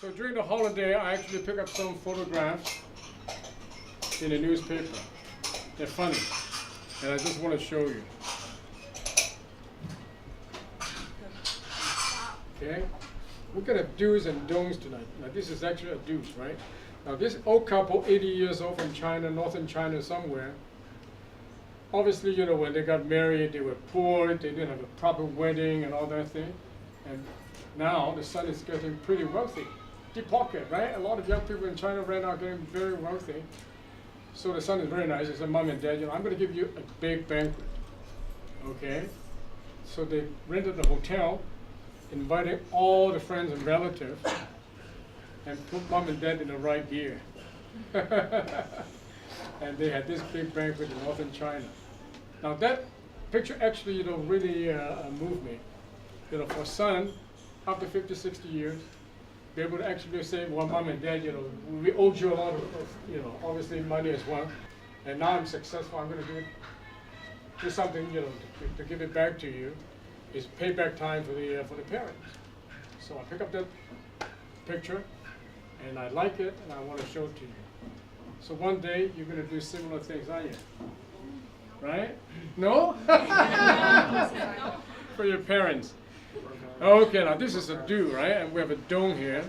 So during the holiday, I actually pick up some photographs in the newspaper. They're funny, and I just want to show you. Okay, we're gonna do's and don'ts tonight. Now this is actually a do's, right? Now this old couple, 80 years old from China, northern China somewhere. Obviously, you know, when they got married, they were poor, they didn't have a proper wedding and all that thing. And now the son is getting pretty wealthy. Deep pocket, right? A lot of young people in China right now are getting very wealthy. So the son is very nice. He said, Mom and Dad, you know, I'm going to give you a big banquet. Okay? So they rented a hotel, invited all the friends and relatives, and put Mom and Dad in the right gear. And they had this big banquet in northern China. Now that picture actually, you know, really moved me. You know, for a son, after 50, 60 years, be able to actually say, well, Mom and Dad, you know, we owed you a lot of, you know, obviously money as well. And now I'm successful, I'm going to do something, you know, to give it back to you. Is payback time for the parents. So I pick up that picture, and I like it, and I want to show it to you. So one day, you're going to do similar things, aren't you? Right? No? For your parents. Okay, now this is a do, right? And we have a don't here.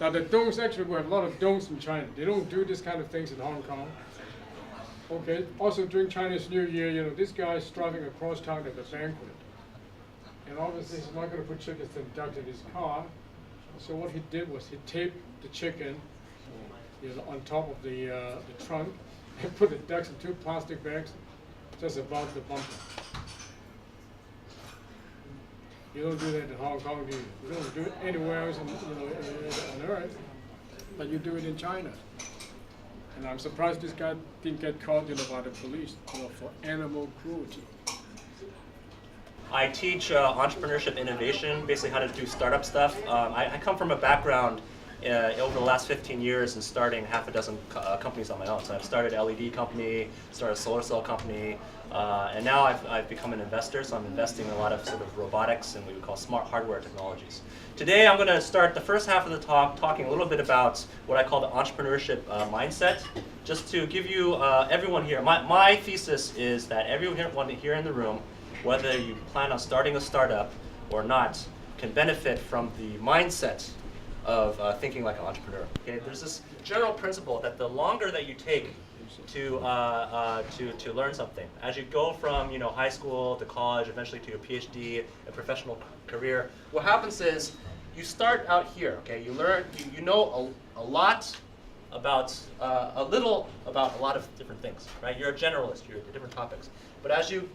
Now the don'ts, actually, we have a lot of don'ts in China. They don't do this kind of things in Hong Kong. Okay, also during Chinese New Year, you know, this guy is driving across town at a banquet. And obviously he's not going to put chickens and ducks in his car. So what he did was he taped the chicken, you know, on top of the trunk, and put the ducks in 2 plastic bags just above the bumper. You don't do that in Hong Kong, do you? You don't do it anywhere else on earth, but you do it in China. And I'm surprised this guy didn't get caught, you know, by the police, you know, for animal cruelty. I teach entrepreneurship innovation, basically how to do startup stuff. I come from a background over the last 15 years in starting half a dozen companies on my own. So I've started an LED company, started a solar cell company, and now I've become an investor, so I'm investing in a lot of sort of robotics and what we call smart hardware technologies. Today I'm going to start the first half of the talk talking a little bit about what I call the entrepreneurship mindset. Just to give you, everyone here, my thesis is that everyone here in the room, whether you plan on starting a startup or not, can benefit from the mindset of thinking like an entrepreneur. Okay, there's this general principle that the longer that you take to learn something, as you go from high school to college, eventually to your PhD, a professional career, what happens is you start out here. Okay, you learn, you know a lot about a little about a lot of different things, right? You're a generalist. You're at different topics, but as you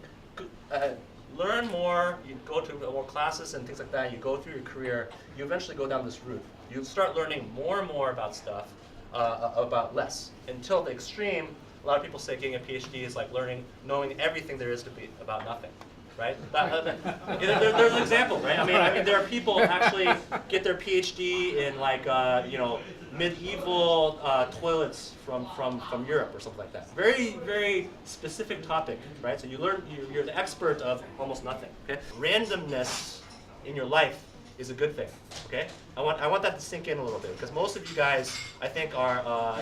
learn more, you go to more classes and things like that, you go through your career, you eventually go down this route. You start learning more and more about stuff, about less. Until the extreme, a lot of people say getting a PhD is like knowing everything there is to be about nothing, right? There's an example, right? I mean, there are people who actually get their PhD in like, medieval toilets from Europe or something like that. Very, very specific topic, right? So you learn, you're the expert of almost nothing, okay? Randomness in your life is a good thing, okay? I want that to sink in a little bit, because most of you guys, I think, are,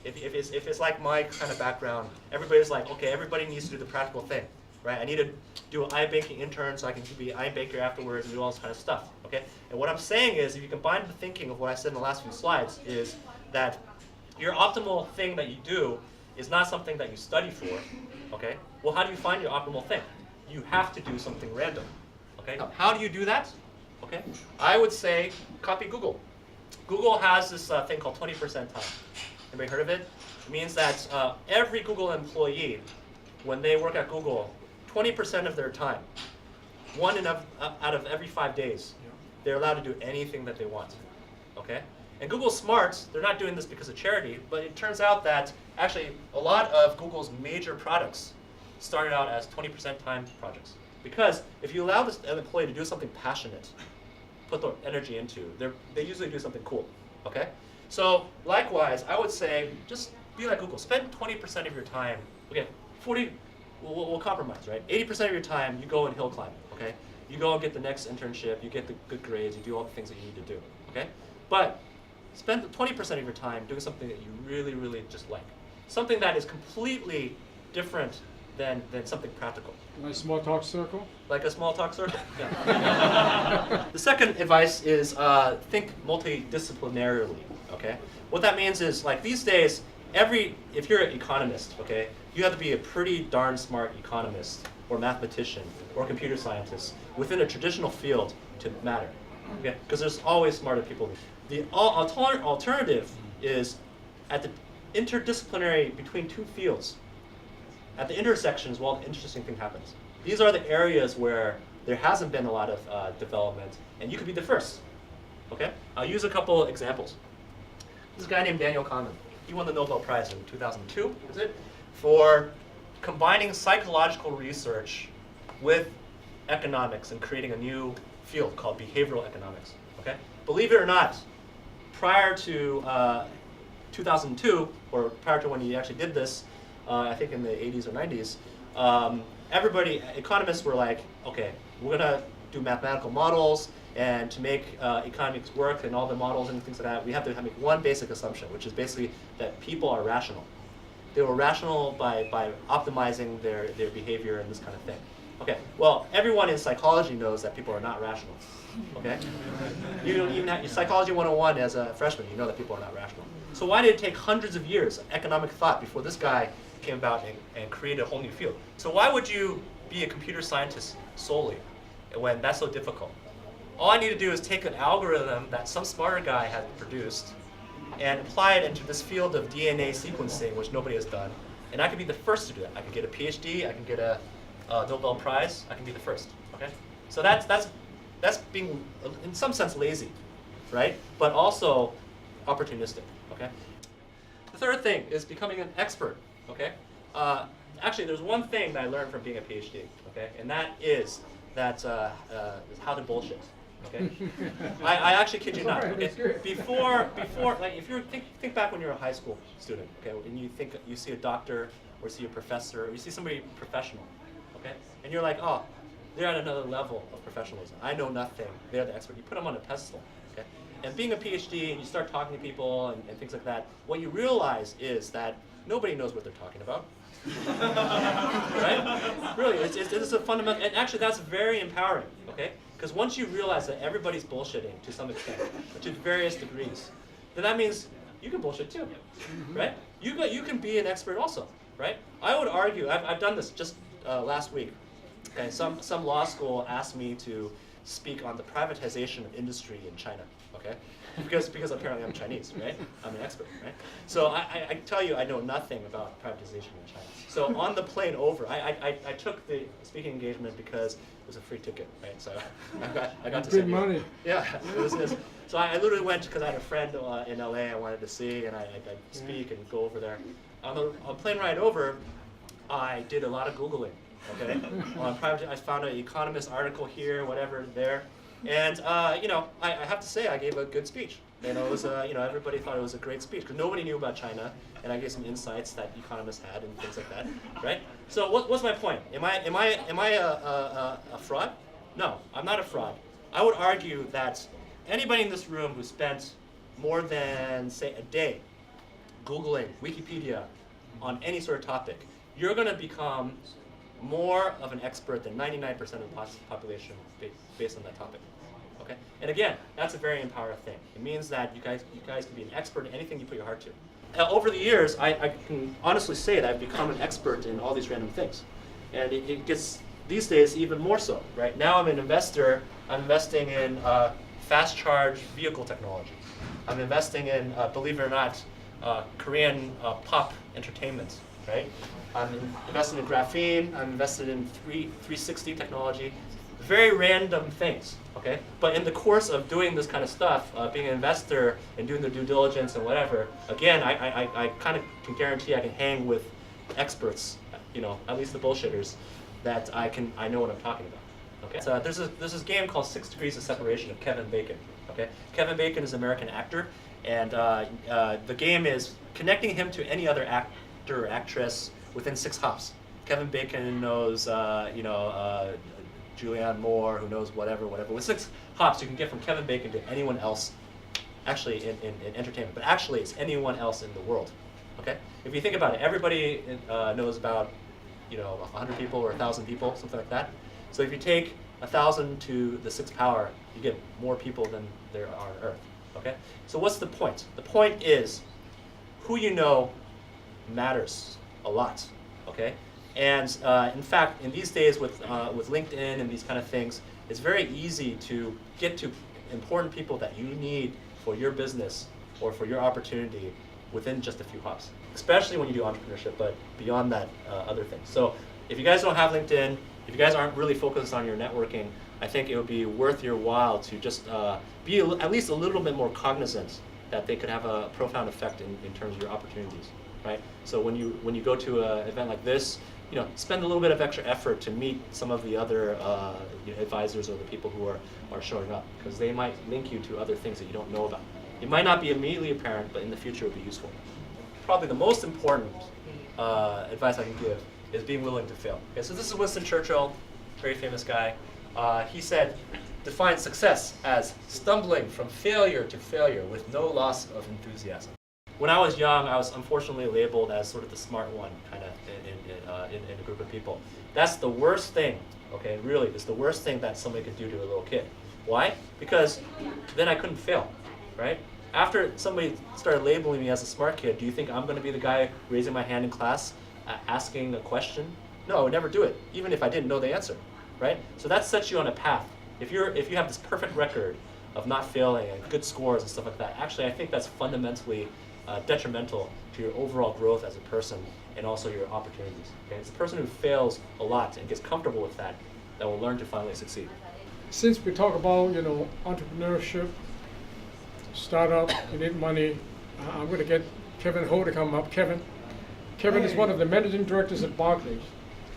if it's like my kind of background, everybody's like, okay, everybody needs to do the practical thing, right? I need to do an iBanking intern so I can be an iBanker afterwards and do all this kind of stuff, okay? And what I'm saying is, if you combine the thinking of what I said in the last few slides, is that your optimal thing that you do is not something that you study for, okay? Well, how do you find your optimal thing? You have to do something random, okay? How do you do that? Okay, I would say copy Google. Google has this thing called 20% time. Anybody heard of it? It means that every Google employee, when they work at Google, 20% of their time, out of every 5 days, they're allowed to do anything that they want. Okay? And Google's smart. They're not doing this because of charity, but it turns out that actually a lot of Google's major products started out as 20% time projects. Because if you allow an employee to do something passionate, put the energy into, they usually do something cool, okay? So likewise, I would say just be like Google. Spend 20% of your time, okay, 40, we'll compromise, right? 80% of your time, you go and hill climb, okay? You go and get the next internship, you get the good grades, you do all the things that you need to do, okay? But spend 20% of your time doing something that you really, really just like. Something that is completely different than something practical. Like small talk circle? Like a small talk circle? Yeah. The second advice is think multidisciplinarily, okay? What that means is, like these days, if you're an economist, okay, you have to be a pretty darn smart economist or mathematician or computer scientist within a traditional field to matter, okay? Because there's always smarter people. The alternative is at the interdisciplinary between two fields. At the intersections, well, the interesting thing happens. These are the areas where there hasn't been a lot of development, and you could be the first. Okay? I'll use a couple examples. This guy named Daniel Kahneman. He won the Nobel Prize in 2002, is it? For combining psychological research with economics and creating a new field called behavioral economics. Okay? Believe it or not, prior to 2002, or prior to when he actually did this, I think in the 80s or 90s, economists were like, okay, we're gonna do mathematical models, and to make economics work and all the models and things like that, we have to make one basic assumption, which is basically that people are rational. They were rational by optimizing their behavior and this kind of thing. Okay, well, everyone in psychology knows that people are not rational. Okay? You don't even have Psychology 101 as a freshman, you know that people are not rational. So why did it take hundreds of years of economic thought before this guy came about and created a whole new field? So why would you be a computer scientist solely when that's so difficult? All I need to do is take an algorithm that some smarter guy had produced and apply it into this field of DNA sequencing, which nobody has done. And I could be the first to do that. I could get a PhD, I can get a Nobel Prize, I can be the first. Okay? So that's being, in some sense, lazy, right? But also opportunistic. Okay? The third thing is becoming an expert. Okay? Actually, there's one thing that I learned from being a PhD. Okay? And that is how to bullshit. Okay? I actually kid you not. Okay? Before, like, if you think back when you're a high school student, okay, and you see a doctor or see a professor or you see somebody professional, okay, and you're like, oh, they're at another level of professionalism. I know nothing. They're the expert. You put them on a pedestal. Okay? And being a PhD and you start talking to people and things like that, what you realize is that nobody knows what they're talking about. Right? Really, it's a fundamental, and actually that's very empowering, okay? Because once you realize that everybody's bullshitting to some extent, to various degrees, then that means you can bullshit too, right? You can be an expert also, right? I would argue, I've done this just last week. Okay, some law school asked me to speak on the privatization of industry in China. Okay, because apparently I'm Chinese, right? I'm an expert, right? So I tell you, I know nothing about privatization in China. So on the plane over, I took the speaking engagement because it was a free ticket, right? So I got to big money. Yeah, it was. So I literally went because I had a friend in LA I wanted to see, and I speak and go over there. On the plane ride over, I did a lot of Googling. Okay, I found an Economist article here, whatever there, and I have to say I gave a good speech. It was everybody thought it was a great speech because nobody knew about China, and I gave some insights that economists had and things like that, right? So what's my point? Am I a fraud? No, I'm not a fraud. I would argue that anybody in this room who spent more than, say, a day Googling Wikipedia on any sort of topic, you're going to become more of an expert than 99% of the population based on that topic. Okay? And again, that's a very empowering thing. It means that you guys can be an expert in anything you put your heart to. Over the years, I can honestly say that I've become an expert in all these random things. And it gets, these days, even more so. Right? Now I'm an investor. I'm investing in fast charge vehicle technology. I'm investing in, believe it or not, Korean pop entertainment. Right? I'm invested in graphene. I'm invested in 360 technology. Very random things, okay? But in the course of doing this kind of stuff, being an investor and doing the due diligence and whatever, again, I kind of can guarantee I can hang with experts, at least the bullshitters, that I know what I'm talking about. Okay? So there's this game called 6 Degrees of Separation of Kevin Bacon. Okay? Kevin Bacon is an American actor, and the game is connecting him to any other actor or actress within 6 hops. Kevin Bacon knows, Julianne Moore, who knows whatever. With 6 hops, you can get from Kevin Bacon to anyone else actually in entertainment, but actually it's anyone else in the world. Okay? If you think about it, everybody knows about 100 people or 1,000 people, something like that. So if you take 1,000 to the 6th power, you get more people than there are on Earth. Okay? So what's the point? The point is who you know matters a lot. Okay? And in fact, in these days with LinkedIn and these kind of things, it's very easy to get to important people that you need for your business or for your opportunity within just a few hops, especially when you do entrepreneurship, but beyond that, other things. So if you guys don't have LinkedIn, if you guys aren't really focused on your networking, I think it would be worth your while to just be at least a little bit more cognizant that they could have a profound effect in terms of your opportunities, right? So when you go to an event like this, spend a little bit of extra effort to meet some of the other advisors or the people who are showing up, because they might link you to other things that you don't know about. It might not be immediately apparent, but in the future it will be useful. Probably the most important advice I can give is being willing to fail. Okay, so this is Winston Churchill, very famous guy. He said, define success as stumbling from failure to failure with no loss of enthusiasm. When I was young, I was unfortunately labeled as sort of the smart one, kind of in a group of people. That's the worst thing, okay, really, it's the worst thing that somebody could do to a little kid. Why? Because then I couldn't fail, right? After somebody started labeling me as a smart kid, do you think I'm going to be the guy raising my hand in class, asking a question? No, I would never do it, even if I didn't know the answer, right? So that sets you on a path. If you have this perfect record of not failing and good scores and stuff like that, actually I think that's fundamentally detrimental to your overall growth as a person and also your opportunities. Okay? It's the person who fails a lot and gets comfortable with that will learn to finally succeed. Since we talk about entrepreneurship, startup, you need money, I'm going to get Kevin Ho to come up. Kevin is one of the managing directors at Barclays.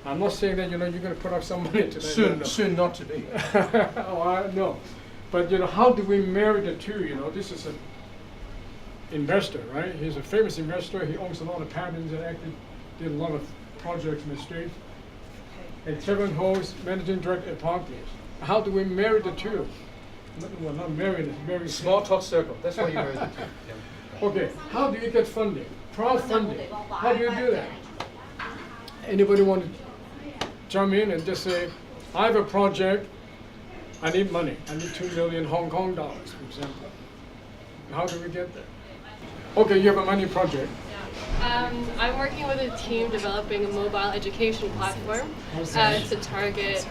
I'm not saying that you're going to put up some money today. Soon not to be. Oh, I know. But how do we marry the two? This is an investor, right? He's a famous investor. He owns a lot of patents and actually did a lot of projects in the States. And Kevin Ho is managing director at Barclays. How do we marry the two? Well, not marry, it's very Smalltalkscircles. That's why you married the two. Okay, how do you get funding? Crowdfunding. How do you do that? Anybody want to jump in and just say, I have a project, I need money. I need 2 million Hong Kong dollars, for example. How do we get there? Okay, you have a money project. I'm working with a team developing a mobile education platform to target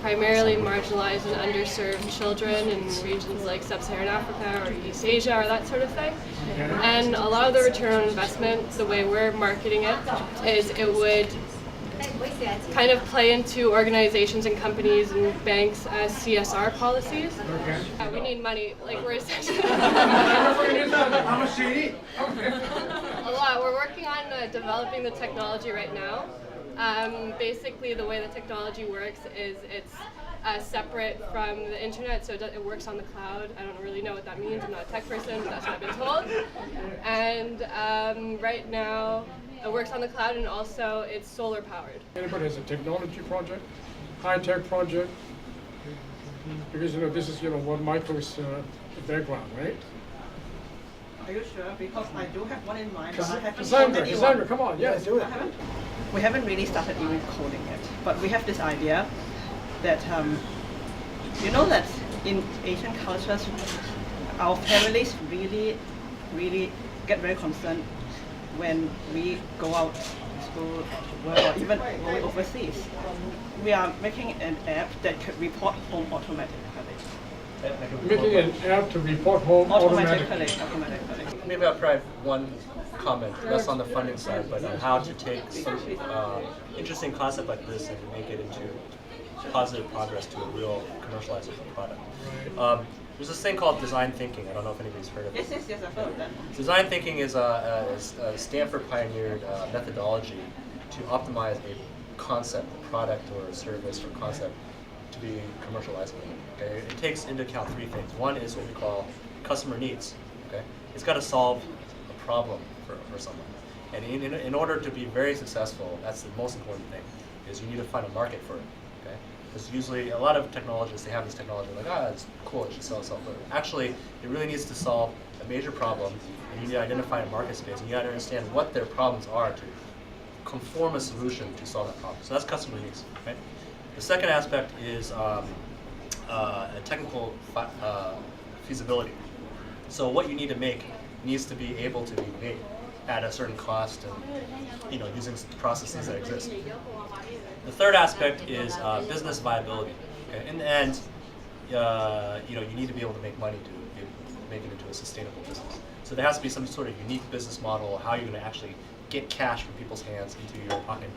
primarily marginalized and underserved children in regions like Sub-Saharan Africa or East Asia or that sort of thing. Okay. And a lot of the return on investment, the way we're marketing it, is it would kind of play into organizations and companies and banks as CSR policies. Okay. We need money, like we're essentially How much do you need? a lot. We're working on developing the technology right now. Basically, the way the technology works is it's separate from the internet, so it works on the cloud. I don't really know what that means. I'm not a tech person, but that's what I've been told. And right now, it works on the cloud, and also it's solar powered. Anybody has a technology project, high-tech project? Because this is what Michael's background, right? Are you sure? Because I do have one in mind, but I haven't Cassandra, come on, yes, do it. We haven't really started even coding yet, but we have this idea that that in Asian cultures, our families really get very concerned when we go out to school or even going overseas. We are making an app that could report home automatically. Making an app to report home automatically. Maybe I'll try one comment, less on the funding side, but on how to take some interesting concept like this and make it into positive progress to a real commercializable product. There's this thing called design thinking. I don't know if anybody's heard of it. Yes, I've heard of that. Design thinking is a Stanford pioneered methodology to optimize a concept, a product or a service or concept to be commercializable. Okay? It takes into account three things. One is what we call customer needs. Okay? It's got to solve a problem for someone. And in order to be very successful, that's the most important thing, is you need to find a market for it. Okay? Because usually a lot of technologists, they have this technology like, it's cool, it should sell itself. But actually, it really needs to solve a major problem, and you need to identify a market space, and you got to understand what their problems are to conform a solution to solve that problem. So that's customer needs, right? The second aspect is a technical feasibility. So what you need to make needs to be able to be made at a certain cost and using processes that exist. The third aspect is business viability. Okay? In the end, you need to be able to make money to make it into a sustainable business. So there has to be some sort of unique business model, how you're going to actually get cash from people's hands into your pocket.